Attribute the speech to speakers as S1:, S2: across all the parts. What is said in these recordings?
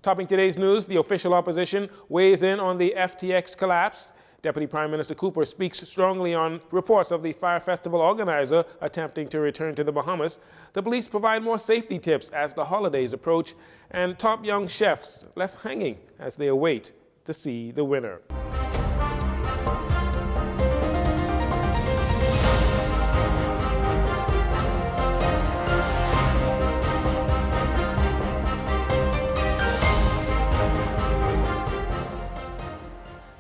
S1: Topping today's news, the official opposition weighs in on the FTX collapse. Deputy Prime Minister Cooper speaks strongly on reports of the Fire Festival organizer attempting to return to the Bahamas. The police provide more safety tips as the holidays approach, and top young chefs left hanging as they await to see the winner.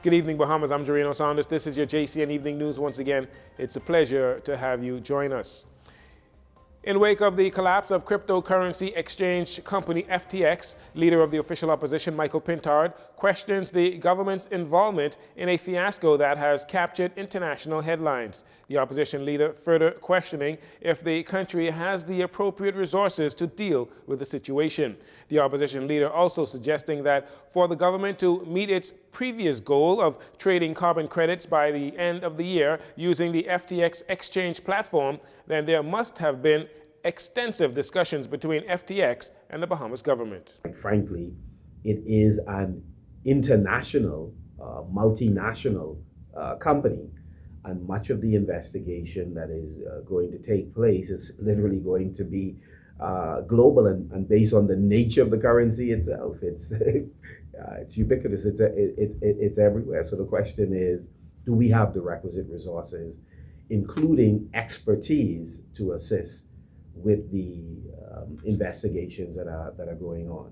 S1: Good evening, Bahamas. I'm Jareno Saunders. This is your JCN Evening News. Once again, it's a pleasure to have you join us. In wake of the collapse of cryptocurrency exchange company FTX, leader of the official opposition, Michael Pintard, questions the government's involvement in a fiasco that has captured international headlines. The opposition leader further questioning if the country has the appropriate resources to deal with the situation. The opposition leader also suggesting that for the government to meet its previous goal of trading carbon credits by the end of the year using the FTX exchange platform, then there must have been extensive discussions between FTX and the Bahamas government.
S2: Frankly, it is an international, multinational company, and much of the investigation that is going to take place is literally going to be global and based on the nature of the currency itself. It's ubiquitous. It's everywhere. So the question is, do we have the requisite resources, including expertise, to assist with the investigations that are going on?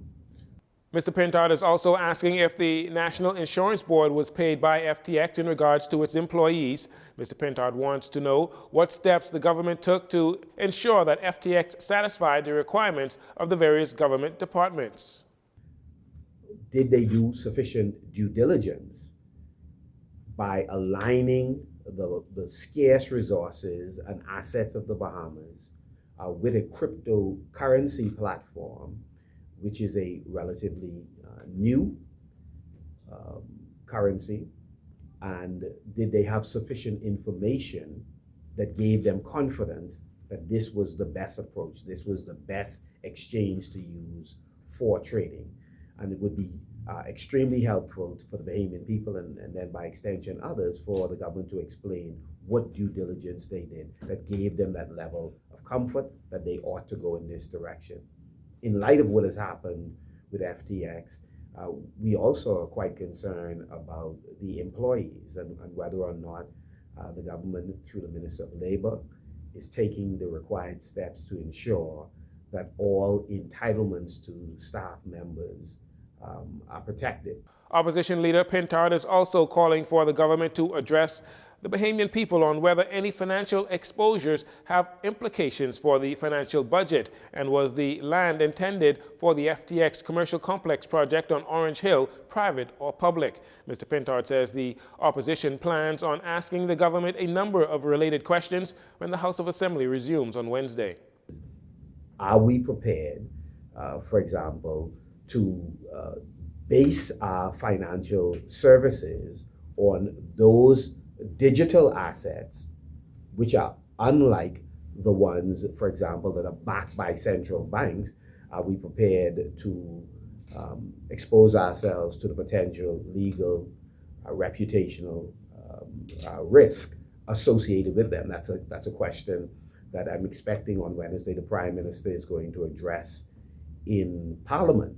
S1: Mr. Pintard is also asking if the National Insurance Board was paid by FTX in regards to its employees. Mr. Pintard wants to know what steps the government took to ensure that FTX satisfied the requirements of the various government departments.
S2: Did they do sufficient due diligence by aligning the scarce resources and assets of the Bahamas with a cryptocurrency platform, which is a relatively new currency? And did they have sufficient information that gave them confidence that this was the best approach, this was the best exchange to use for trading? And it would be extremely helpful for the Bahamian people and then by extension others for the government to explain what due diligence they did that gave them that level of comfort that they ought to go in this direction. In light of what has happened with FTX, we also are quite concerned about the employees and whether or not the government, through the Minister of Labor, is taking the required steps to ensure that all entitlements to staff members are protected.
S1: Opposition leader Pintard is also calling for the government to address the Bahamian people on whether any financial exposures have implications for the financial budget, and was the land intended for the FTX commercial complex project on Orange Hill private or public. Mr. Pintard says the opposition plans on asking the government a number of related questions when the House of Assembly resumes on Wednesday.
S2: Are we prepared, for example, to base our financial services on those digital assets, which are unlike the ones, for example, that are backed by central banks? Are we prepared to expose ourselves to the potential legal, reputational risk associated with them? That's a question that I'm expecting on Wednesday the Prime Minister is going to address in Parliament.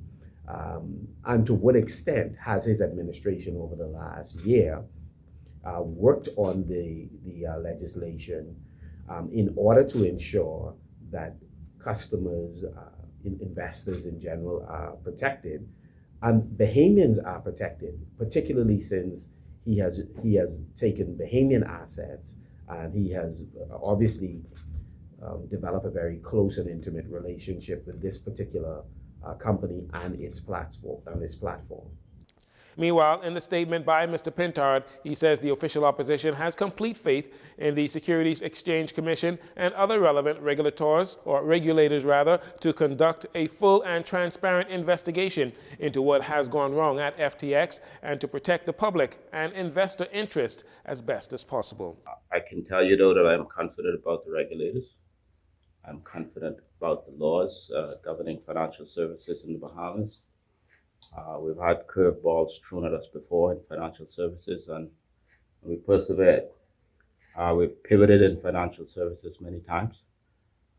S2: And to what extent has his administration over the last year worked on the legislation in order to ensure that customers, investors in general, are protected, and Bahamians are protected, particularly since he has taken Bahamian assets and he has obviously developed a very close and intimate relationship with this particular company and its platform.
S1: Meanwhile, in the statement by Mr. Pintard, he says the official opposition has complete faith in the Securities Exchange Commission and other relevant regulators to conduct a full and transparent investigation into what has gone wrong at FTX and to protect the public and investor interest as best as possible.
S3: I can tell you, though, that I'm confident about the regulators. I'm confident about the laws governing financial services in the Bahamas. We've had curveballs thrown at us before in financial services, and we persevered. We've pivoted in financial services many times,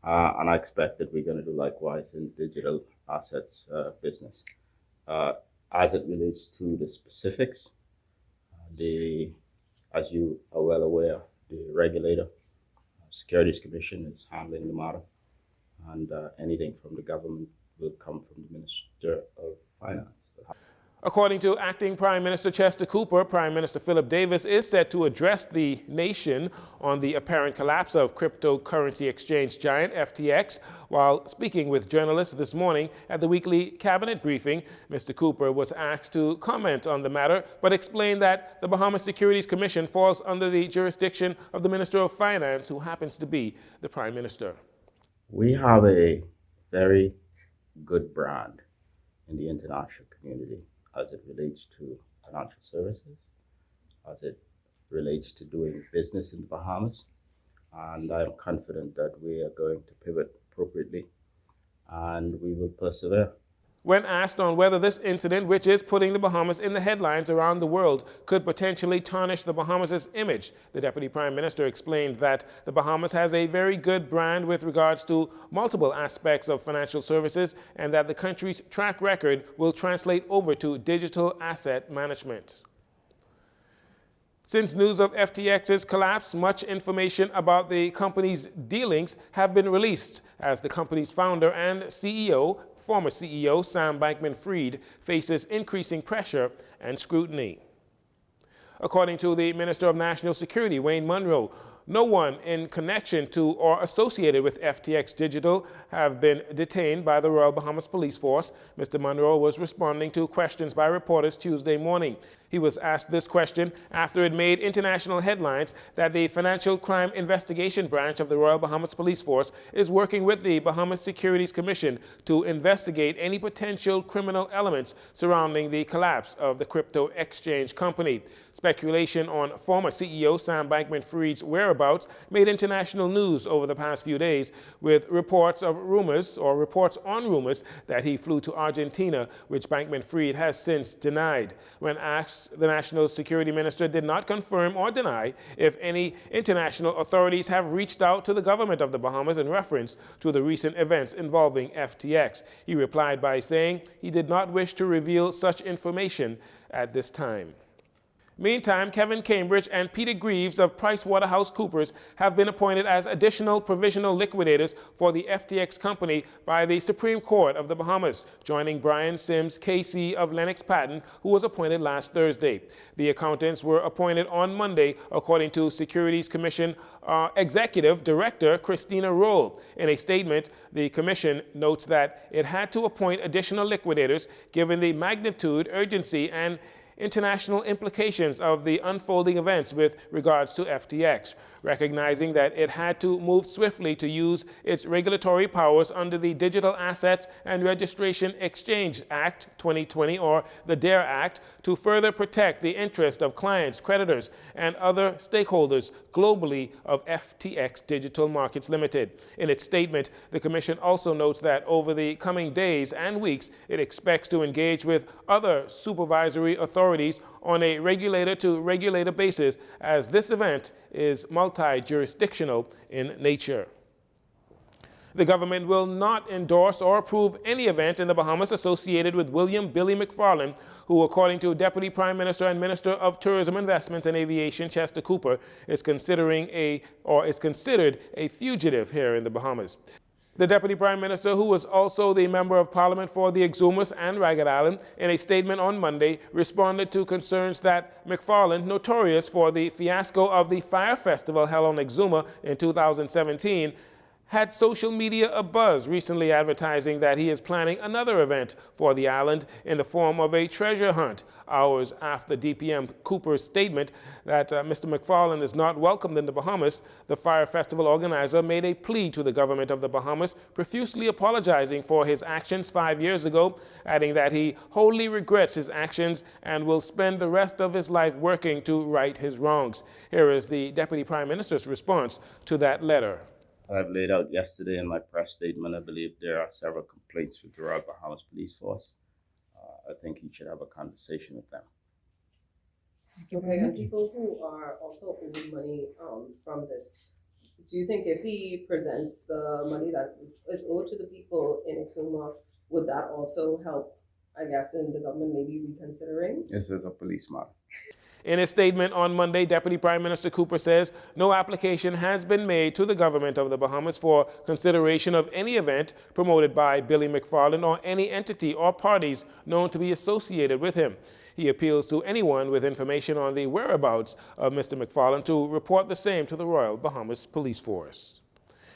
S3: and I expect that we're going to do likewise in digital assets business. As it relates to the specifics, as you are well aware, the regulator, Securities Commission, is handling the matter, and anything from the government will come from the Minister of Finance.
S1: According to Acting Prime Minister Chester Cooper, Prime Minister Philip Davis is set to address the nation on the apparent collapse of cryptocurrency exchange giant FTX. While speaking with journalists this morning at the weekly cabinet briefing, Mr. Cooper was asked to comment on the matter, but explained that the Bahamas Securities Commission falls under the jurisdiction of the Minister of Finance, who happens to be the Prime Minister.
S3: We have a very good brand in the international community as it relates to financial services, as it relates to doing business in the Bahamas. And I am confident that we are going to pivot appropriately and we will persevere.
S1: When asked on whether this incident, which is putting the Bahamas in the headlines around the world, could potentially tarnish the Bahamas' image, the Deputy Prime Minister explained that the Bahamas has a very good brand with regards to multiple aspects of financial services and that the country's track record will translate over to digital asset management. Since news of FTX's collapse, much information about the company's dealings have been released as the company's founder and former CEO Sam Bankman-Fried faces increasing pressure and scrutiny. According to the Minister of National Security, Wayne Munro, no one in connection to or associated with FTX Digital have been detained by the Royal Bahamas Police Force. Mr. Munro was responding to questions by reporters Tuesday morning. He was asked this question after it made international headlines that the Financial Crime Investigation Branch of the Royal Bahamas Police Force is working with the Bahamas Securities Commission to investigate any potential criminal elements surrounding the collapse of the crypto exchange company. Speculation on former CEO Sam Bankman-Fried's whereabouts made international news over the past few days, with reports on rumors that he flew to Argentina, which Bankman-Fried has since denied. When asked, the National Security Minister did not confirm or deny if any international authorities have reached out to the government of the Bahamas in reference to the recent events involving FTX. He replied by saying he did not wish to reveal such information at this time. Meantime, Kevin Cambridge and Peter Greaves of PricewaterhouseCoopers have been appointed as additional provisional liquidators for the FTX company by the Supreme Court of the Bahamas, joining Brian Sims, KC of Lennox Patton, who was appointed last Thursday. The accountants were appointed on Monday, according to Securities Commission Executive Director Christina Roll. In a statement, the Commission notes that it had to appoint additional liquidators given the magnitude, urgency, and international implications of the unfolding events with regards to FTX, recognizing that it had to move swiftly to use its regulatory powers under the Digital Assets and Registration Exchange Act 2020, or the DARE Act, to further protect the interest of clients, creditors, and other stakeholders globally of FTX Digital Markets Limited. In its statement, the Commission also notes that over the coming days and weeks, it expects to engage with other supervisory authorities on a regulator-to-regulator basis, as this event is multi-jurisdictional in nature. The government will not endorse or approve any event in the Bahamas associated with William Billy McFarland, who, according to Deputy Prime Minister and Minister of Tourism, Investments and Aviation Chester Cooper, is considered a fugitive here in the Bahamas. The Deputy Prime Minister, who was also the Member of Parliament for the Exumas and Ragged Island, in a statement on Monday, responded to concerns that McFarland, notorious for the fiasco of the Fire Festival held on Exuma in 2017, had social media abuzz, recently advertising that he is planning another event for the island in the form of a treasure hunt, hours after DPM Cooper's statement that Mr. McFarland is not welcomed in the Bahamas. The Fire Festival organizer made a plea to the government of the Bahamas, profusely apologizing for his actions 5 years ago, adding that he wholly regrets his actions and will spend the rest of his life working to right his wrongs. Here is the Deputy Prime Minister's response to that letter.
S3: I've laid out yesterday in my press statement, I believe there are several complaints with the Royal Bahamas Police Force. I think he should have a conversation with them.
S4: Okay, and people who are also owed money from this, do you think if he presents the money that is owed to the people in Exuma, would that also help, I guess, in the government maybe reconsidering?
S3: This is a police matter.
S1: In a statement on Monday, Deputy Prime Minister Cooper says no application has been made to the government of the Bahamas for consideration of any event promoted by Billy McFarland or any entity or parties known to be associated with him. He appeals to anyone with information on the whereabouts of Mr. McFarland to report the same to the Royal Bahamas Police Force.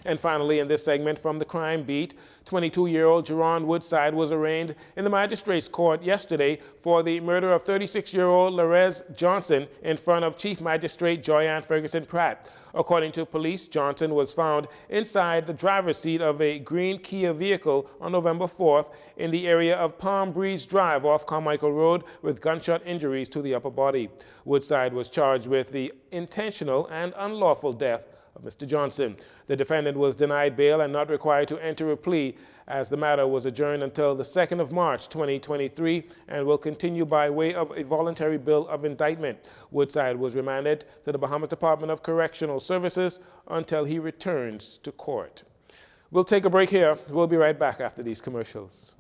S1: And finally, in this segment from the crime beat, 22-year-old Jerron Woodside was arraigned in the magistrate's court yesterday for the murder of 36-year-old Larez Johnson in front of Chief Magistrate Joyanne Ferguson Pratt. According to police, Johnson was found inside the driver's seat of a green Kia vehicle on November 4th in the area of Palm Breeze Drive off Carmichael Road with gunshot injuries to the upper body. Woodside was charged with the intentional and unlawful death of Mr. Johnson. The defendant was denied bail and not required to enter a plea as the matter was adjourned until the 2nd of March 2023 and will continue by way of a voluntary bill of indictment. Woodside was remanded to the Bahamas Department of Correctional Services until he returns to court. We'll take a break here. We'll be right back after these commercials.